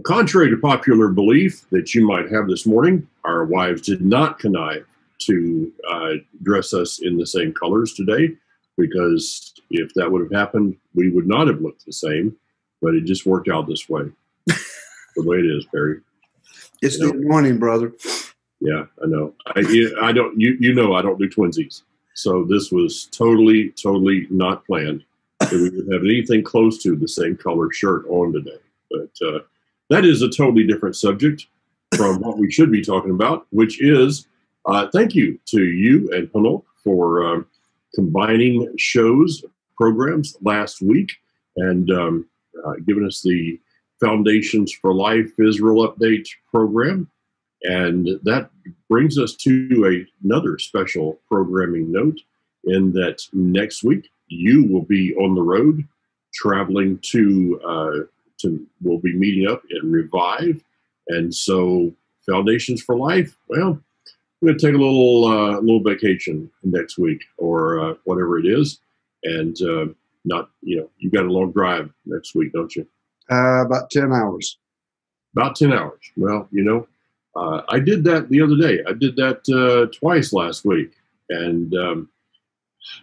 Contrary to popular belief that you might have this morning, our wives did not connive to dress us in the same colors today, because if that would have happened, we would not have looked the same. But it just worked out this way, the way it is, Barry. It's the anointing, brother. Yeah, I know. I don't. You know, I don't do twinsies. So this was totally not planned that we would have anything close to the same color shirt on today. But that is a totally different subject from what we should be talking about, which is thank you to you and Hanok for combining programs last week and giving us the Foundations for Life Israel Update program. And that brings us to another special programming note, in that next week you will be on the road traveling we'll be meeting up at Revive. And so Foundations for Life, well, I'm going to take a little vacation next week or whatever it is. And you've got a long drive next week, don't you? About 10 hours. About 10 hours. Well, I did that the other day. I did that twice last week. And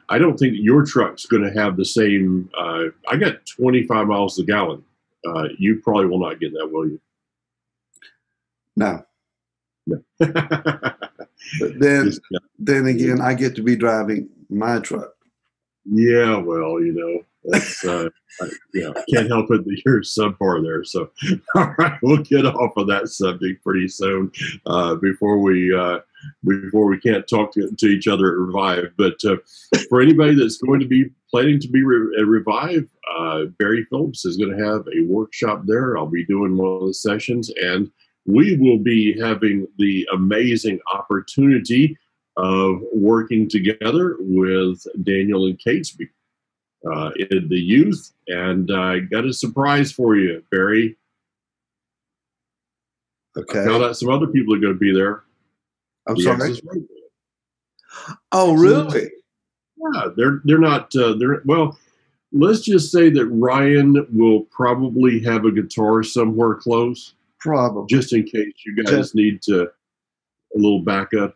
I don't think your truck's going to have the same. I got 25 miles a gallon. You probably will not get that, will you? No. But then again, I get to be driving my truck. Yeah, well, that's can't help it that you're subpar there. So, all right, we'll get off of that subject pretty soon before we can't talk to each other at Revive. But for anybody that's going to be planning to be at Revive, Barry Phillips is going to have a workshop there. I'll be doing one of the sessions, and we will be having the amazing opportunity of working together with Daniel and Catesby in the youth. And I got a surprise for you, Barry. Okay. I found out some other people are going to be there. I'm sorry. Oh, really? Yeah, they're not. Well, let's just say that Ryan will probably have a guitar somewhere close. Probably. Just in case you guys need a little backup,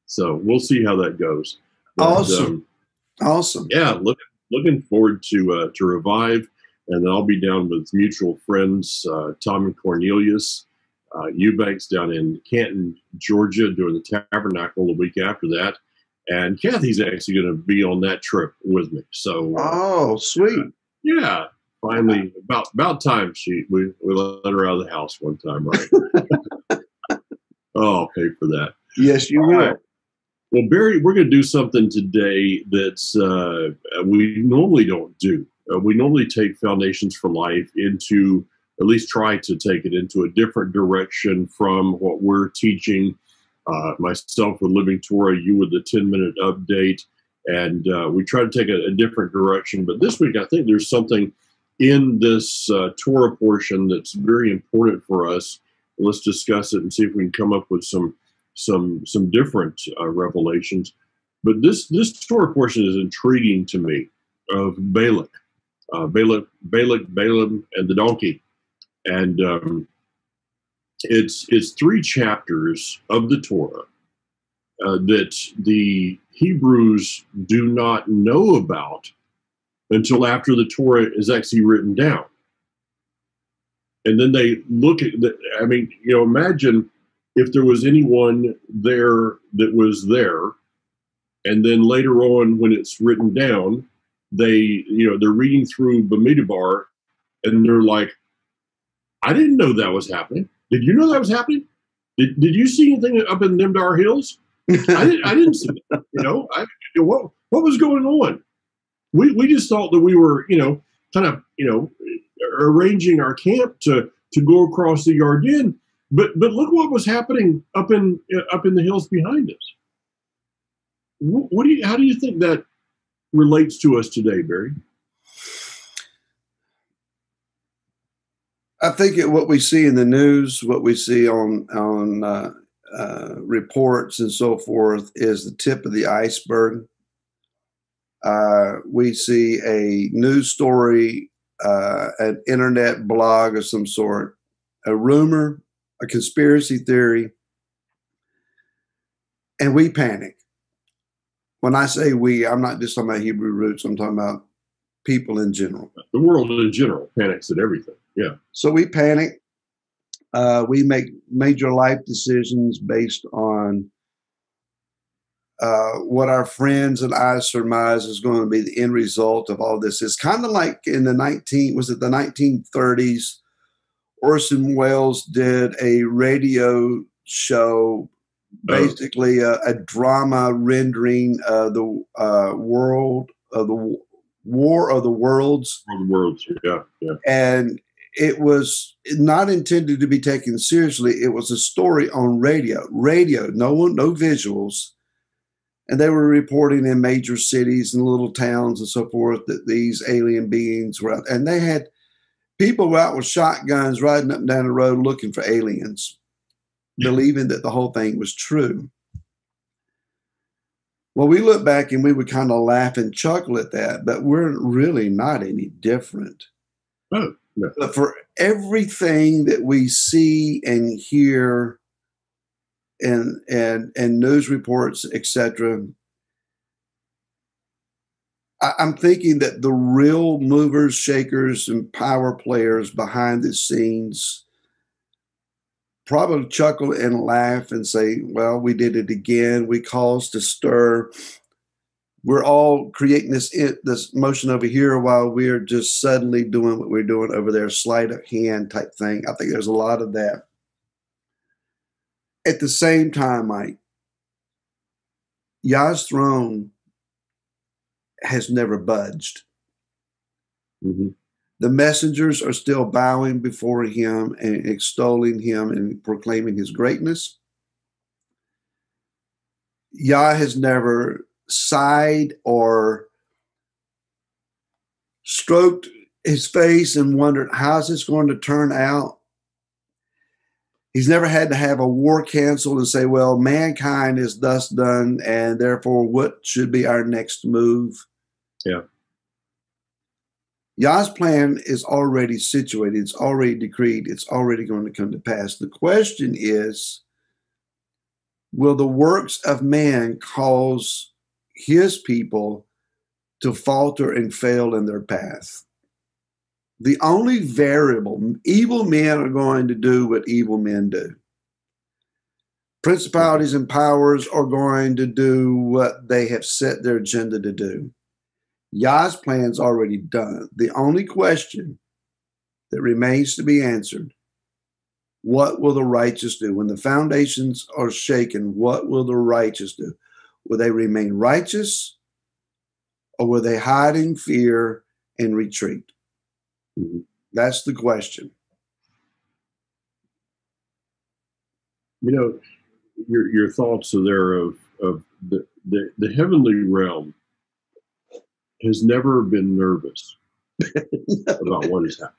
So we'll see how that goes. But, awesome. Yeah, looking forward to Revive, and then I'll be down with mutual friends Tom and Cornelius Eubanks down in Canton, Georgia, doing the Tabernacle the week after that, and Kathy's actually going to be on that trip with me. So, sweet. Yeah. Finally, about time we let her out of the house one time, right? Oh, I'll pay for that. Yes, you will. Right. Well, Barry, we're going to do something today that's we normally don't do. We normally take Foundations for Life at least try to take it into a different direction from what we're teaching. Myself with Living Torah, you with the 10-minute update, and we try to take a different direction. But this week, I think there's something in this Torah portion that's very important for us. Let's discuss it and see if we can come up with some different revelations. But this Torah portion is intriguing to me, of Balaam, and the donkey, and it's 3 chapters of the Torah that the Hebrews do not know about until after the Torah is actually written down. And then they look at imagine if there was anyone there that was there, and then later on when it's written down, they're reading through Bamidbar, and they're like, I didn't know that was happening. Did you know that was happening? Did you see anything up in Nimdar Hills? I didn't see that. What was going on? We just thought that we were, arranging our camp to go across the Yarden, but look what was happening up in the hills behind us. How do you think that relates to us today, Barry? I think what we see in the news, what we see on reports and so forth, is the tip of the iceberg. We see a news story an internet blog of some sort, a rumor, a conspiracy theory, and we panic. When I say we, I'm not just talking about Hebrew roots, I'm talking about people in general. The world in general panics at everything. Yeah. So we panic. We make major life decisions based on what our friends and I surmise is going to be the end result of all this. It's kind of like in the 1930s, Orson Welles did a radio show, basically a drama rendering of the world of the War of the Worlds. Yeah, yeah. And it was not intended to be taken seriously. It was a story on radio, no visuals. And they were reporting in major cities and little towns and so forth that these alien beings were out. And they had people were out with shotguns riding up and down the road looking for aliens, believing that the whole thing was true. Well, we look back and we would kind of laugh and chuckle at that, but we're really not any different. Oh, no. But for everything that we see and hear and news reports, etc., I'm thinking that the real movers, shakers, and power players behind the scenes probably chuckle and laugh and say, well, we did it again. We caused a stir. We're all creating this motion over here while we're just suddenly doing what we're doing over there, sleight of hand type thing. I think there's a lot of that. At the same time, Mike, Yah's throne has never budged. Mm-hmm. The messengers are still bowing before him and extolling him and proclaiming his greatness. Yah has never sighed or stroked his face and wondered, how's this going to turn out? He's never had to have a war canceled and say, well, mankind is thus done, and therefore what should be our next move? Yeah. Yah's plan is already situated. It's already decreed. It's already going to come to pass. The question is, will the works of man cause his people to falter and fail in their path? The only variable, evil men are going to do what evil men do. Principalities and powers are going to do what they have set their agenda to do. Yah's plan's already done. The only question that remains to be answered, what will the righteous do? When the foundations are shaken, what will the righteous do? Will they remain righteous, or will they hide in fear and retreat? Mm-hmm. That's the question. You know, your thoughts are there of the heavenly realm has never been nervous about what has happened.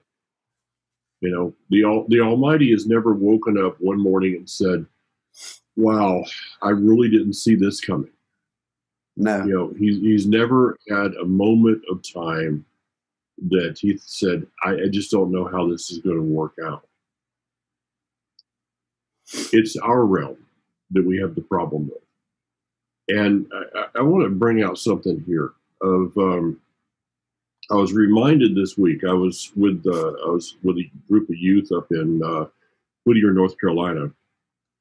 You know, the Almighty has never woken up one morning and said, wow, I really didn't see this coming. No. You know, he's never had a moment of time that he said, I just don't know how this is going to work out. It's our realm that we have the problem with. And I want to bring out something here of, I was reminded this week, I was with a group of youth up in Whittier, North Carolina,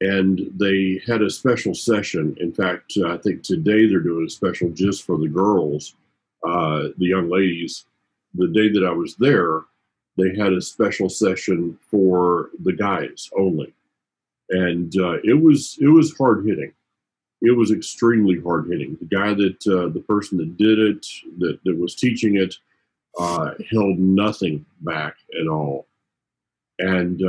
and they had a special session. In fact, I think today they're doing a special just for the girls, the young ladies. The day that I was there, they had a special session for the guys only. And it was hard hitting. It was extremely hard hitting. The guy that, the person that did it, that was teaching it, held nothing back at all. And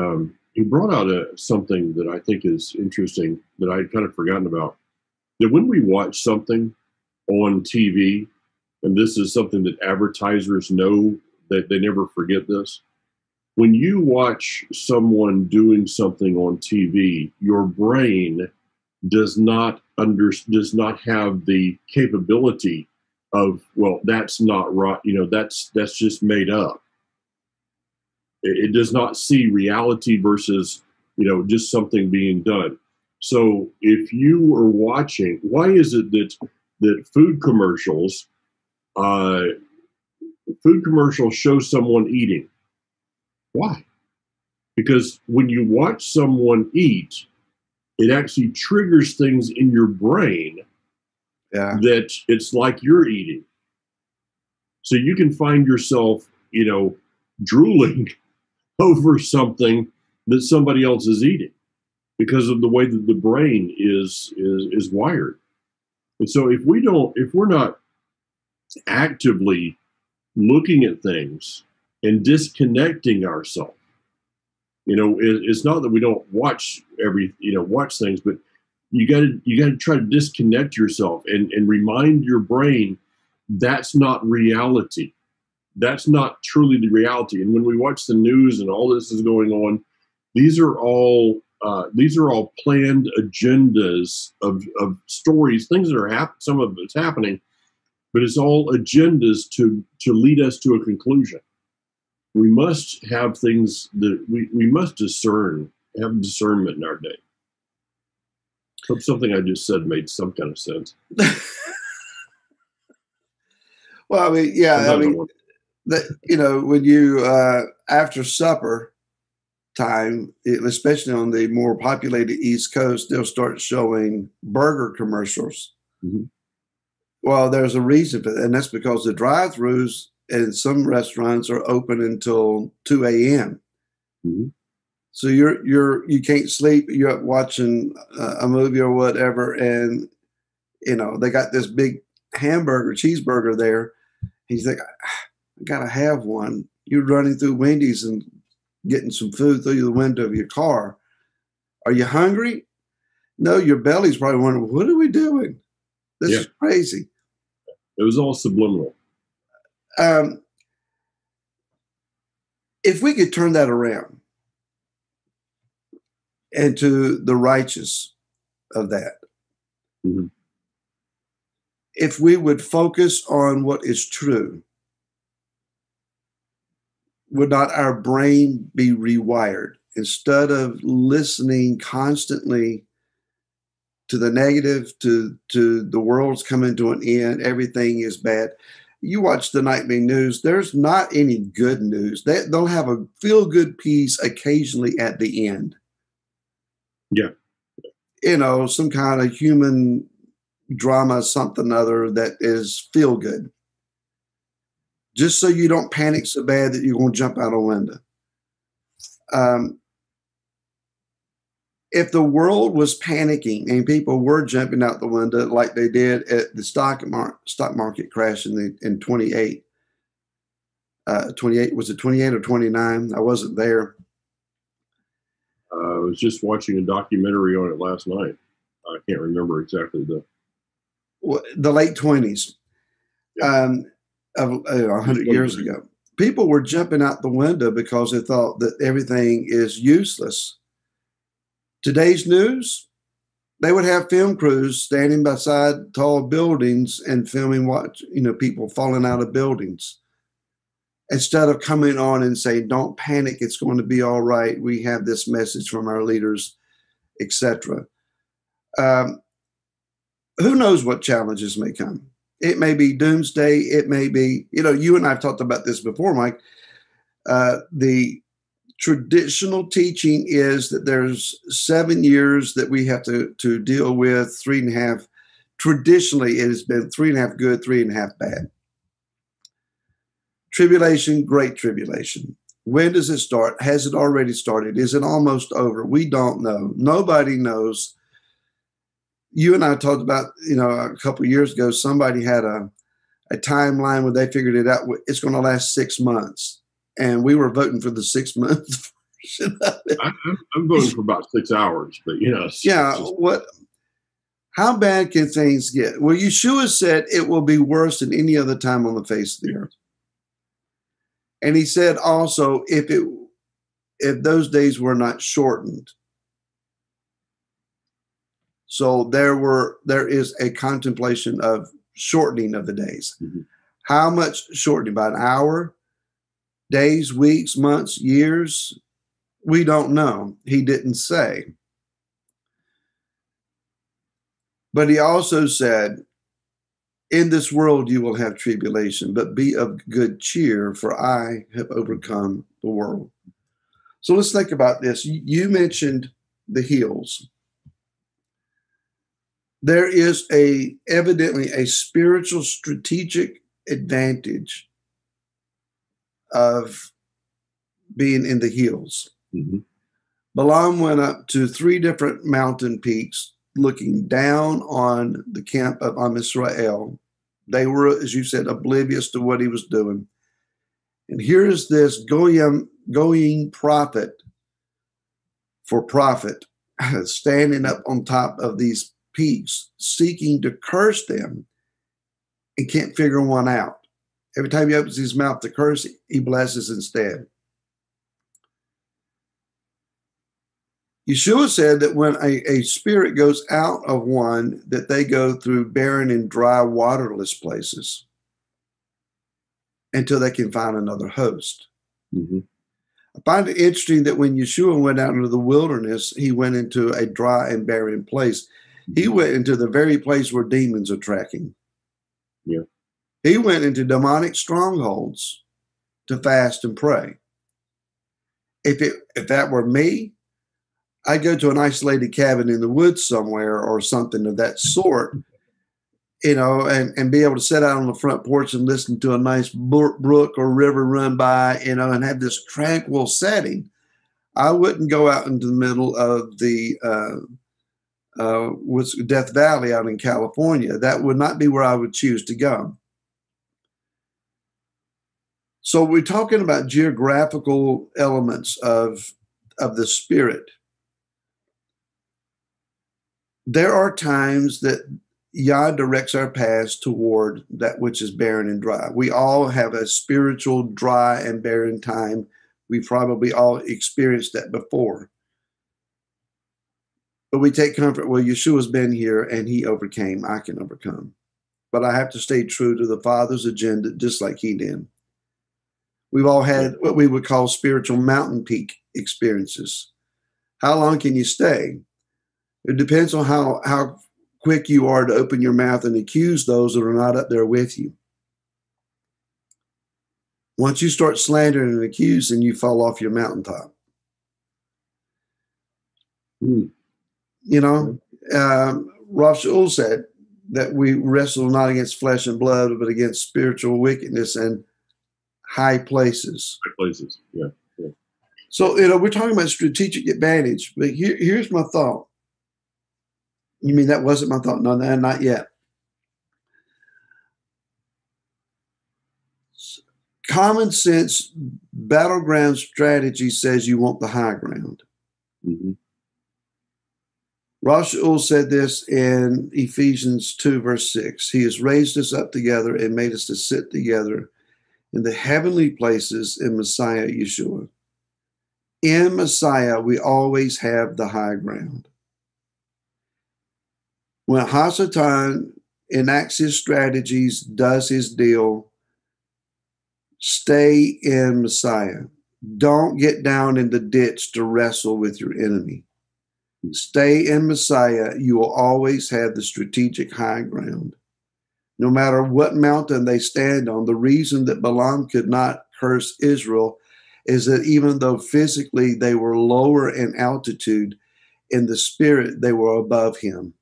he brought out something that I think is interesting that I'd kind of forgotten about. That when we watch something on TV, and this is something that advertisers know, that they never forget this. When you watch someone doing something on TV, your brain does not have the capability of, well, that's not right. You know, that's just made up. It does not see reality versus, just something being done. So if you are watching, why is it that uh, food commercials show someone eating? Why? Because when you watch someone eat, it actually triggers things in your brain that it's like you're eating. So you can find yourself, drooling over something that somebody else is eating because of the way that the brain is wired. And so if we're not actively looking at things and disconnecting ourselves, it's not that we don't watch watch things, but you gotta try to disconnect yourself and remind your brain that's not reality. That's not truly the reality. And when we watch the news and all this is going on, these are all planned agendas of stories, things that are some of it's happening, but it's all agendas to lead us to a conclusion. We must have things that we must have discernment in our day. Hope something I just said made some kind of sense. Well, I mean, yeah, when you after supper time, especially on the more populated East Coast, they'll start showing burger commercials. Mm-hmm. Well, there's a reason for that, and that's because the drive-thrus in some restaurants are open until 2 a.m. Mm-hmm. So you can't sleep. You're up watching a movie or whatever, and they got this big cheeseburger there. He's like, I gotta have one. You're running through Wendy's and getting some food through the window of your car. Are you hungry? No, your belly's probably wondering, what are we doing? This is crazy. It was all subliminal. If we could turn that around into the righteous of that, mm-hmm. If we would focus on what is true, would not our brain be rewired instead of listening constantly to the negative, to the world's coming to an end, everything is bad? You watch the nightly news, there's not any good news. They'll have a feel-good piece occasionally at the end. Yeah. Some kind of human drama, something other that is feel-good. Just so you don't panic so bad that you're going to jump out a window. If the world was panicking and people were jumping out the window like they did at the stock market crash in 28, 28, was it 28 or 29? I wasn't there. I was just watching a documentary on it last night. I can't remember exactly the late 20s. Yeah. Of 100 years ago. People were jumping out the window because they thought that everything is useless. Today's news, they would have film crews standing beside tall buildings and filming people falling out of buildings. Instead of coming on and saying, don't panic, it's going to be all right. We have this message from our leaders, etc. Who knows what challenges may come? It may be doomsday. It may be, you and I have talked about this before, Mike. The traditional teaching is that there's 7 years that we have to deal with, 3.5. Traditionally, it has been 3.5 good, 3.5 bad. Tribulation, great tribulation. When does it start? Has it already started? Is it almost over? We don't know. Nobody knows. You and I talked about, a couple of years ago, somebody had a timeline where they figured it out. It's going to last 6 months. And we were voting for the 6 months version of it. I'm voting for about 6 hours, but how bad can things get? Well, Yeshua said it will be worse than any other time on the face of the earth. And he said also, if those days were not shortened. So there is a contemplation of shortening of the days. Mm-hmm. How much shortening? By an hour, Days, weeks, months, years, we don't know. He didn't say. But he also said, in this world you will have tribulation, but be of good cheer, for I have overcome the world. So let's think about this. You mentioned the hills. There is evidently a spiritual strategic advantage of being in the hills. Mm-hmm. Balaam went up to 3 different mountain peaks looking down on the camp of Israel. They were, as you said, oblivious to what he was doing. And here is this going prophet for profit standing up on top of these peaks, seeking to curse them and can't figure one out. Every time he opens his mouth to curse, he blesses instead. Yeshua said that when a spirit goes out of one, that they go through barren and dry, waterless places until they can find another host. Mm-hmm. I find it interesting that when Yeshua went out into the wilderness, he went into a dry and barren place. He went into the very place where demons are tracking. Yeah. He went into demonic strongholds to fast and pray. If that were me, I'd go to an isolated cabin in the woods somewhere or something of that sort, and be able to sit out on the front porch and listen to a nice brook or river run by, and have this tranquil setting. I wouldn't go out into the middle of the Death Valley out in California. That would not be where I would choose to go. So we're talking about geographical elements of the spirit. There are times that Yah directs our paths toward that which is barren and dry. We all have a spiritual dry and barren time. We've probably all experienced that before. But we take comfort, well, Yeshua's been here and he overcame. I can overcome. But I have to stay true to the Father's agenda just like he did. We've all had what we would call spiritual mountain peak experiences. How long can you stay? It depends on how quick you are to open your mouth and accuse those that are not up there with you. Once you start slandering and accusing, you fall off your mountaintop. Mm. Rav Shaul said that we wrestle not against flesh and blood, but against spiritual wickedness and high places. High places, yeah. So, we're talking about strategic advantage, but here's my thought. You mean that wasn't my thought? No, not yet. Common sense battleground strategy says you want the high ground. Mm-hmm. Rav Shaul said this in Ephesians 2, verse 6. He has raised us up together and made us to sit together in the heavenly places in Messiah Yeshua. In Messiah, we always have the high ground. When Hasatan enacts his strategies, does his deal, stay in Messiah. Don't get down in the ditch to wrestle with your enemy. Stay in Messiah. You will always have the strategic high ground. No matter what mountain they stand on, the reason that Balaam could not curse Israel is that even though physically they were lower in altitude, in the spirit they were above him.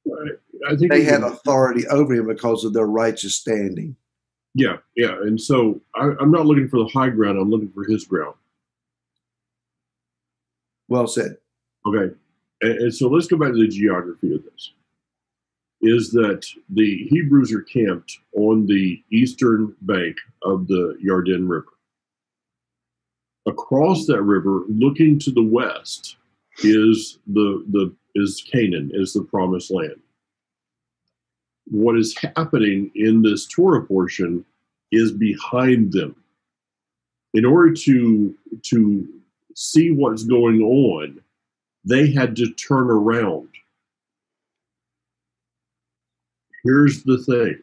Right. I think they had authority over him because of their righteous standing. Yeah. And so I'm not looking for the high ground. I'm looking for his ground. Well said. Okay. And so let's go back to the geography of this. Is that the Hebrews are camped on the eastern bank of the Yarden River. Across that river, looking to the west, is is Canaan, is the promised land. What is happening in this Torah portion is behind them. In order to see what's going on, they had to turn around. Here's the thing.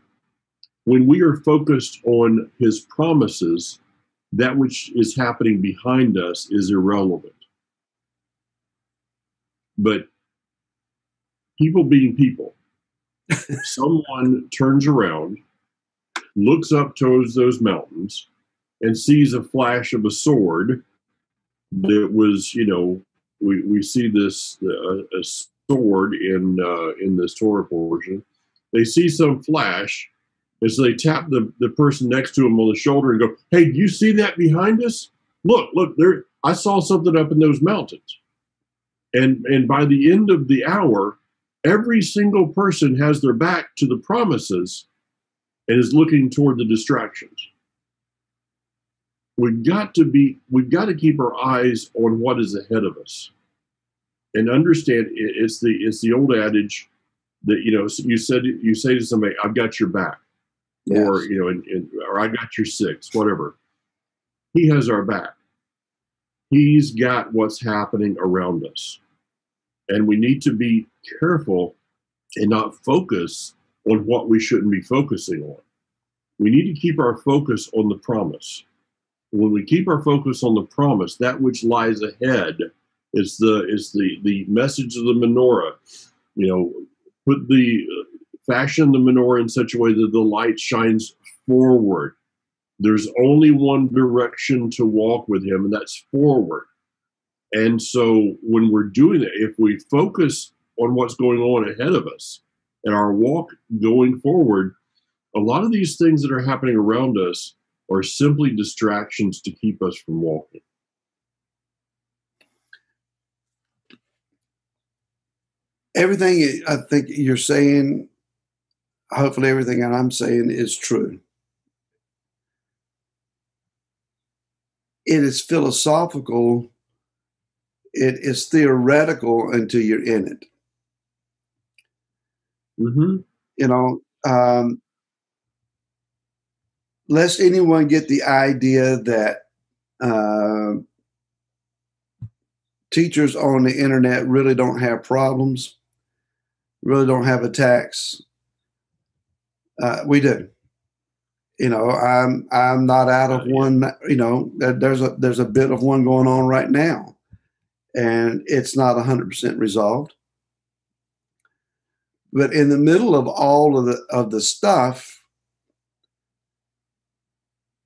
When we are focused on his promises, that which is happening behind us is irrelevant. But people being people, someone turns around, looks up towards those mountains, and sees a flash of a sword that was, we see this a sword in this Torah portion. They see some flash as they tap the person next to him on the shoulder and go, "Hey, do you see that behind us? Look there! I saw something up in those mountains." And by the end of the hour, every single person has their back to the promises and is looking toward the distractions. We've got to keep our eyes on what is ahead of us, and understand it's the old adage that you say to somebody, "I've got your back," yes. Or or "I got your six," whatever. He has our back. He's got what's happening around us, and we need to be careful and not focus on what we shouldn't be focusing on. We need to keep our focus on the promise. When we keep our focus on the promise, that which lies ahead is the message of the menorah. Fashion the menorah in such a way that the light shines forward. There's only one direction to walk with him, and that's forward. And so when we're doing it, if we focus on what's going on ahead of us and our walk going forward, a lot of these things that are happening around us are simply distractions to keep us from walking. Everything I think you're saying, hopefully everything that I'm saying is true. It is philosophical. It is theoretical until you're in it. Mm-hmm. Lest anyone get the idea that teachers on the internet really don't have problems, really don't have attacks. We do. I'm not out of one. There's a bit of one going on right now, and it's not 100% resolved. But in the middle of all of the stuff,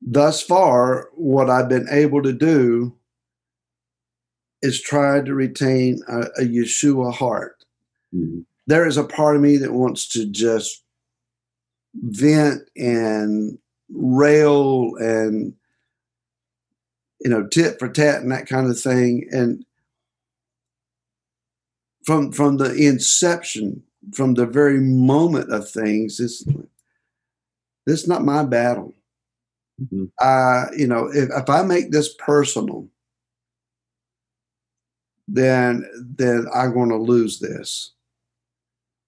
thus far, what I've been able to do is try to retain a Yeshua heart. Mm-hmm. There is a part of me that wants to just vent and rail and tit for tat and that kind of thing. And from the inception, from the very moment of things, this is not my battle. Mm-hmm. If I make this personal, then I'm going to lose this.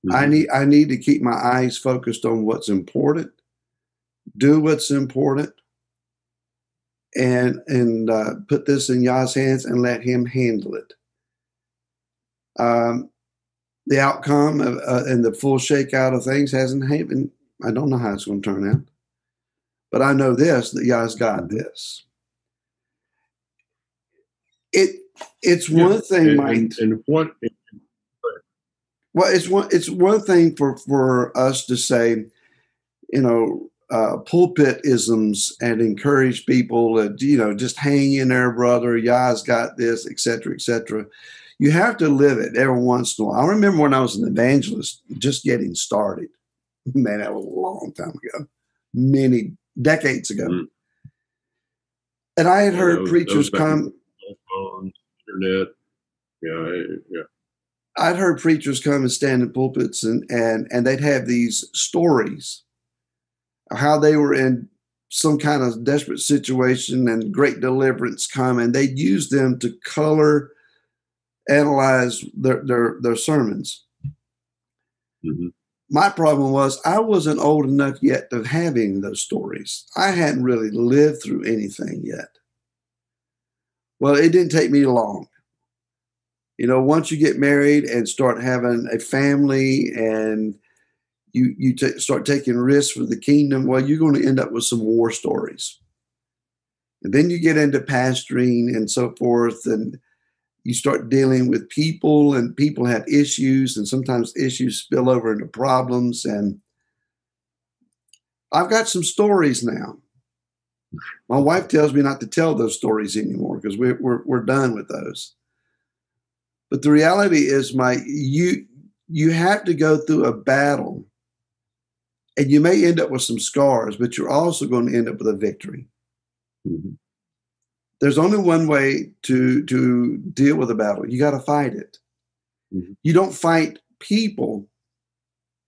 Mm-hmm. I need to keep my eyes focused on what's important, do what's important, and put this in Yah's hands and let him handle it. The outcome and the full shakeout of things hasn't happened. I don't know how it's going to turn out, but I know this, that Yah's got this. It's one thing, Mike. And what? Well, it's one thing for us to say, pulpit isms and encourage people to, just hang in there, brother. Yah's got this, et cetera, et cetera. You have to live it every once in a while. I remember when I was an evangelist, just getting started. Man, that was a long time ago, many decades ago. Mm-hmm. And I had heard preachers come. Internet. Yeah. I'd heard preachers come and stand in pulpits and they'd have these stories of how they were in some kind of desperate situation and great deliverance come, and they'd use them to analyze their sermons. Mm-hmm. My problem was I wasn't old enough yet to have any of those stories. I hadn't really lived through anything yet. Well, it didn't take me long. Once you get married and start having a family and you start taking risks for the kingdom, well, you're going to end up with some war stories. And then you get into pastoring and so forth, and you start dealing with people, and people have issues, and sometimes issues spill over into problems. And I've got some stories now. My wife tells me not to tell those stories anymore because we're done with those. But the reality is, you have to go through a battle, and you may end up with some scars, but you're also going to end up with a victory. Mm-hmm. There's only one way to deal with a battle. You got to fight it. Mm-hmm. You don't fight people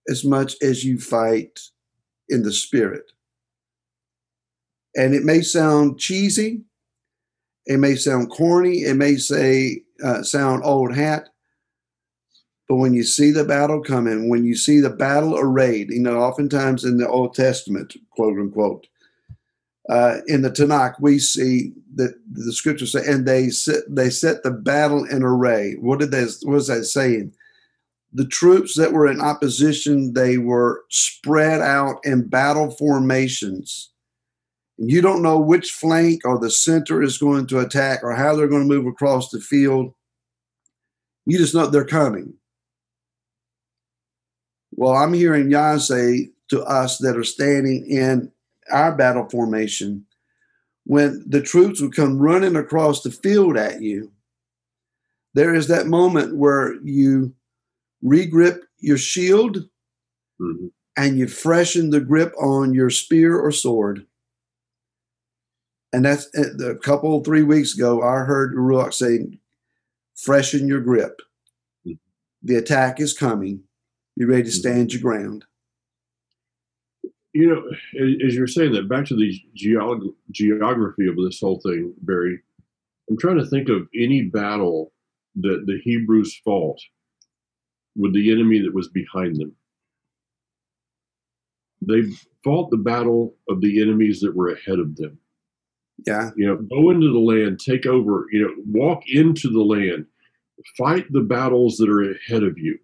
as much as you fight in the spirit. And it may sound cheesy. It may sound corny. It may sound old hat. But when you see the battle coming, when you see the battle arrayed, oftentimes in the Old Testament, quote unquote, in the Tanakh, we see that the scriptures say, and they set the battle in array. What was that saying? The troops that were in opposition, they were spread out in battle formations. You don't know which flank or the center is going to attack or how they're going to move across the field. You just know they're coming. Well, I'm hearing Yah say to us that are standing in our battle formation, when the troops would come running across the field at you, there is that moment where you regrip your shield, Mm-hmm. and you freshen the grip on your spear or sword. And that's a couple, 3 weeks ago, I heard Ruach saying, freshen your grip. Mm-hmm. The attack is coming. Be ready to stand your ground. As you're saying that, back to the geography of this whole thing, Barry, I'm trying to think of any battle that the Hebrews fought with the enemy that was behind them. They fought the battle of the enemies that were ahead of them. Yeah. Go into the land, take over, walk into the land, fight the battles that are ahead of you,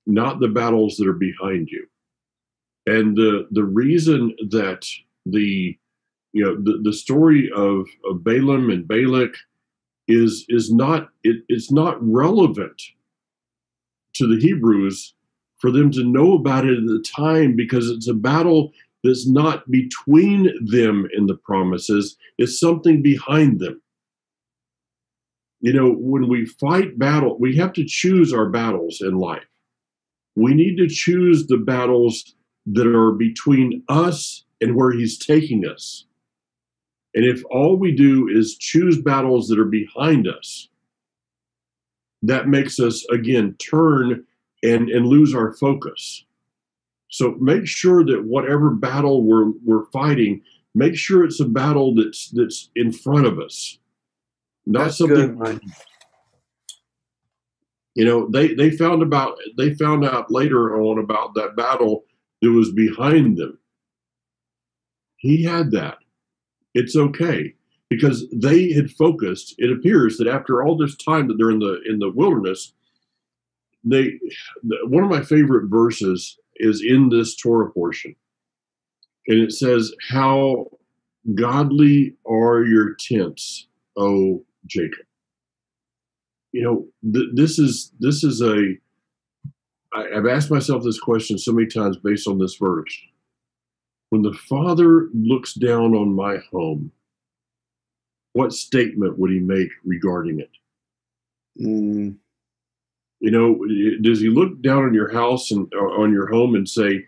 not the battles that are behind you. And the reason that the story of Balaam and Balak is not it's not relevant to the Hebrews for them to know about it at the time, because it's a battle that's not between them and the promises. It's something behind them. When we fight battle, we have to choose our battles in life. We need to choose the battles that are between us and where he's taking us. And if all we do is choose battles that are behind us, that makes us, again, turn and lose our focus. So make sure that whatever battle we're fighting, make sure it's a battle that's in front of us, not that's something. Good, they found out later on about that battle that was behind them. He had that. It's okay, because they had focused. It appears that after all this time that they're in the wilderness, one of my favorite verses is in this Torah portion, and it says, "How godly are your tents, O Jacob." This is I've asked myself this question so many times based on this verse. When the Father looks down on my home, what statement would he make regarding it? Mm. Does he look down on your house and on your home and say,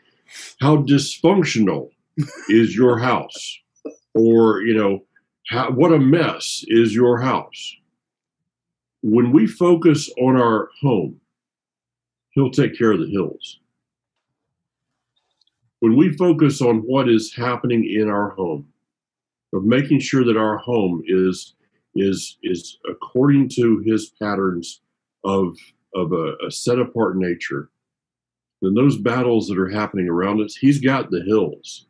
how dysfunctional is your house? Or, what a mess is your house? When we focus on our home, he'll take care of the hills. When we focus on what is happening in our home, of making sure that our home is according to his patterns of a set apart nature, then those battles that are happening around us, he's got the hills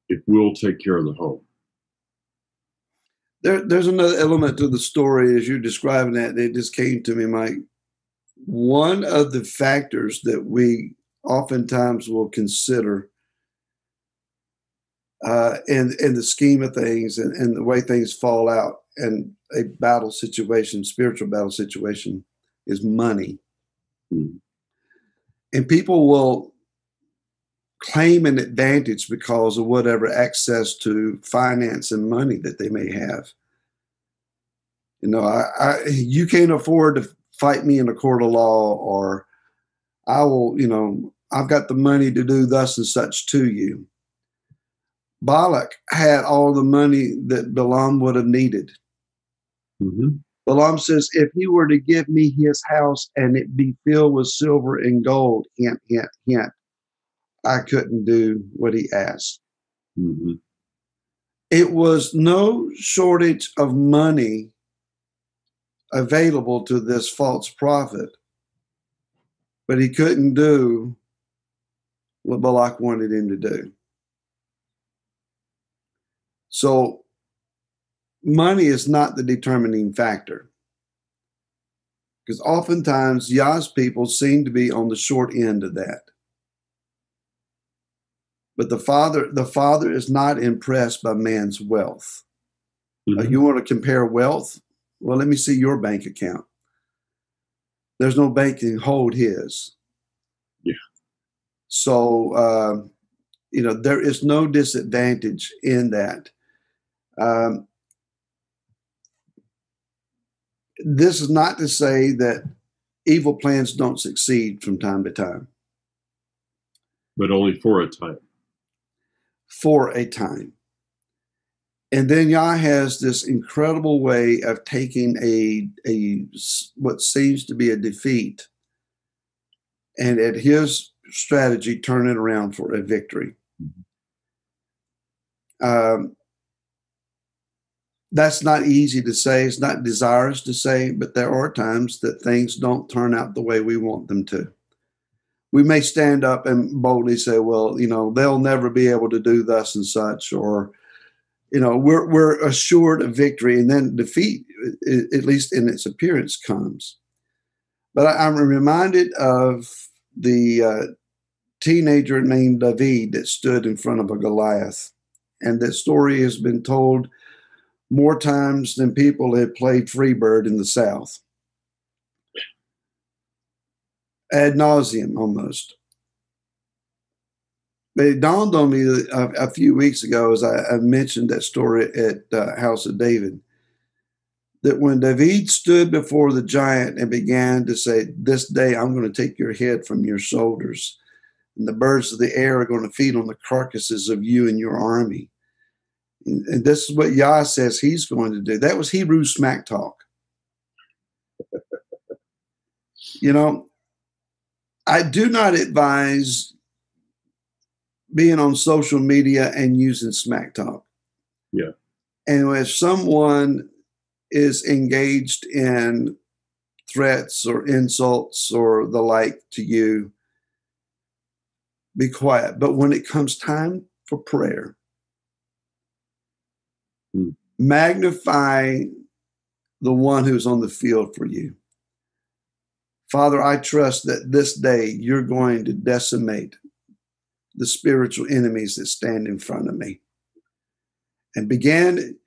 if we'll take care of the home. There's another element to the story as you're describing that. It just came to me, Mike. One of the factors that we oftentimes will consider in the scheme of things and the way things fall out and a battle situation, spiritual battle situation, is money. Mm. And people will claim an advantage because of whatever access to finance and money that they may have. You know, you can't afford to fight me in a court of law, or I will, you know, I've got the money to do thus and such to you. Balak had all the money that Balaam would have needed. Mm-hmm. Balaam says, if he were to give me his house and it be filled with silver and gold, hint, hint, hint, I couldn't do what he asked. Mm-hmm. It was no shortage of money available to this false prophet, but he couldn't do what Balak wanted him to do. So money is not the determining factor, because oftentimes Yah's people seem to be on the short end of that. But the father is not impressed by man's wealth. Mm-hmm. You want to compare wealth? Well, let me see your bank account. There's no bank can hold his. Yeah. So, you know, there is no disadvantage in that. This is not to say that evil plans don't succeed from time to time. But only for a time. For a time. And then Yah has this incredible way of taking a what seems to be a defeat, and at his strategy, turn it around for a victory. That's not easy to say. It's not desirous to say, but there are times that things don't turn out the way we want them to. We may stand up and boldly say, well, you know, they'll never be able to do thus and such, or, you know, we're assured of victory, and then defeat, at least in its appearance, comes. But I'm reminded of the teenager named David that stood in front of a Goliath. And that story has been told more times than people have played Freebird in the South. Ad nauseum, almost. But it dawned on me a few weeks ago, as I mentioned that story at House of David, that when David stood before the giant and began to say, this day I'm going to take your head from your shoulders, and the birds of the air are going to feed on the carcasses of you and your army. And this is what Yah says he's going to do. That was Hebrew smack talk. You know, I do not advise being on social media and using smack talk. Yeah. And if someone is engaged in threats or insults or the like to you, be quiet. But when it comes time for prayer, magnify the one who's on the field for you. Father, I trust that this day you're going to decimate the spiritual enemies that stand in front of me. And begin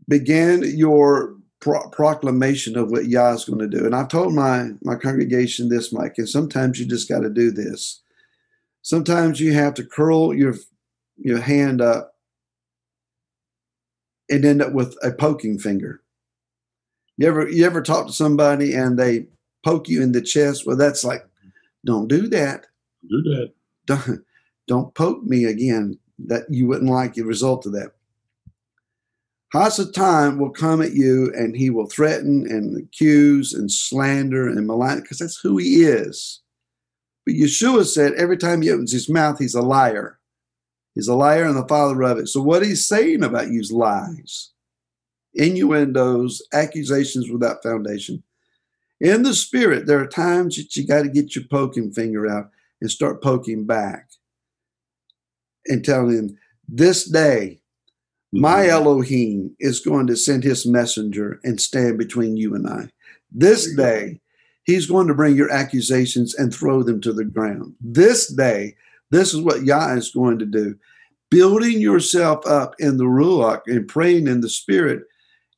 your proclamation of what Yah is going to do. And I've told my congregation this, Mike, and sometimes you just got to do this. Sometimes you have to curl your hand up and end up with a poking finger. You ever talk to somebody and they poke you in the chest? Well, that's like, don't do that. Do that. Don't poke me again. That you wouldn't like the result of that. Hasatan will come at you and he will threaten and accuse and slander and malign, because that's who he is. But Yeshua said every time he opens his mouth, he's a liar. He's a liar and the father of it. So what he's saying about you is lies, innuendos, accusations without foundation. In the spirit, there are times that you got to get your poking finger out and start poking back and telling him, this day, my Elohim is going to send his messenger and stand between you and I. This day, he's going to bring your accusations and throw them to the ground. This day, this is what Yah is going to do. building yourself up in the Ruach and praying in the Spirit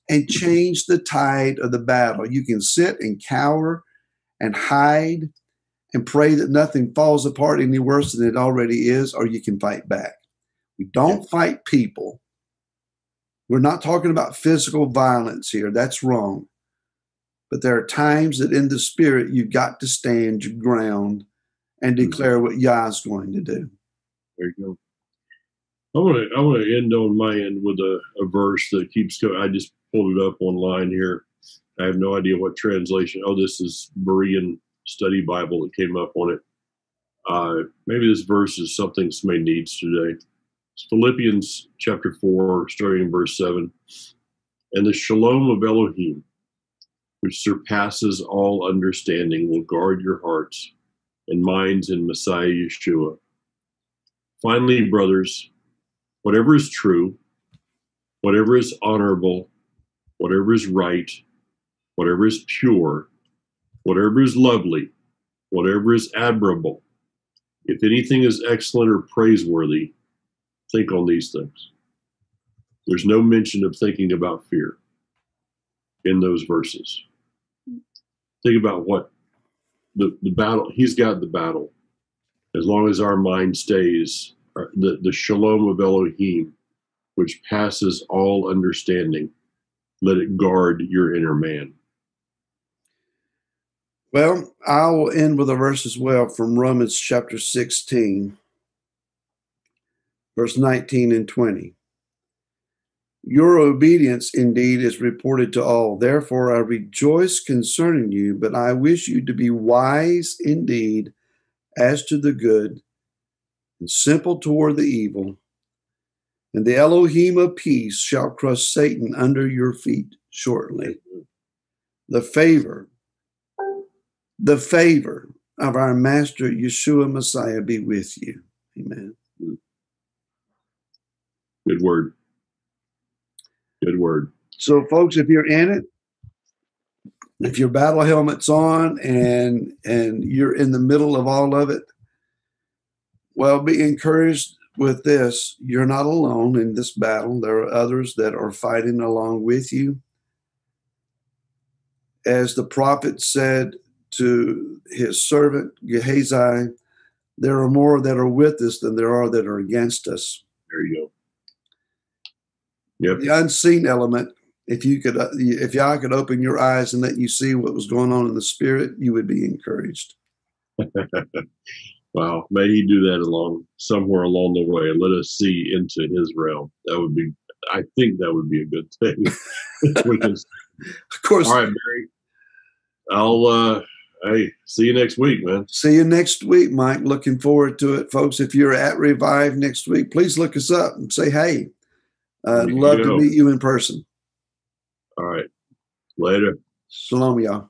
and change the tide of the battle. You can sit and cower and hide and pray that nothing falls apart any worse than it already is, or you can fight back. We don't fight people. We're not talking about physical violence here. That's wrong. But there are times that in the Spirit, you've got to stand your ground and declare what Yah's going to do. There you go. I want to end on my end with a verse that keeps going. I just pulled it up online here. I have no idea what translation. Oh, this is Berean Study Bible that came up on it. Maybe this verse is something somebody needs today. It's Philippians chapter 4, starting in verse 7. And the shalom of Elohim, which surpasses all understanding, will guard your hearts and minds in Messiah Yeshua. Finally, brothers, whatever is true, whatever is honorable, whatever is right, whatever is pure, whatever is lovely, whatever is admirable, if anything is excellent or praiseworthy, think on these things. There's no mention of thinking about fear in those verses. Think about what the battle, he's got the battle. As long as our mind stays, the shalom of Elohim, which passes all understanding, let it guard your inner man. Well, I will end with a verse as well from Romans chapter 16, verse 19 and 20. Your obedience indeed is reported to all. Therefore, I rejoice concerning you, but I wish you to be wise indeed as to the good and simple toward the evil. And the Elohim of peace shall crush Satan under your feet shortly. The favor of our Master Yeshua Messiah be with you. Amen. Good word. Good word. So, folks, if you're in it, if your battle helmet's on and you're in the middle of all of it, well, be encouraged with this. You're not alone in this battle. There are others that are fighting along with you. As the prophet said to his servant Gehazi, there are more that are with us than there are that are against us. There you go. Yep. The unseen element, if Yah could open your eyes and let you see what was going on in the Spirit, you would be encouraged. Wow. May he do that somewhere along the way and let us see into his realm. I think that would be a good thing. Of course. All right, Barry. Hey, see you next week, man. See you next week, Mike. Looking forward to it. Folks, if you're at Revive next week, please look us up and say, hey, I'd love to meet you in person. All right. Later. Shalom, y'all.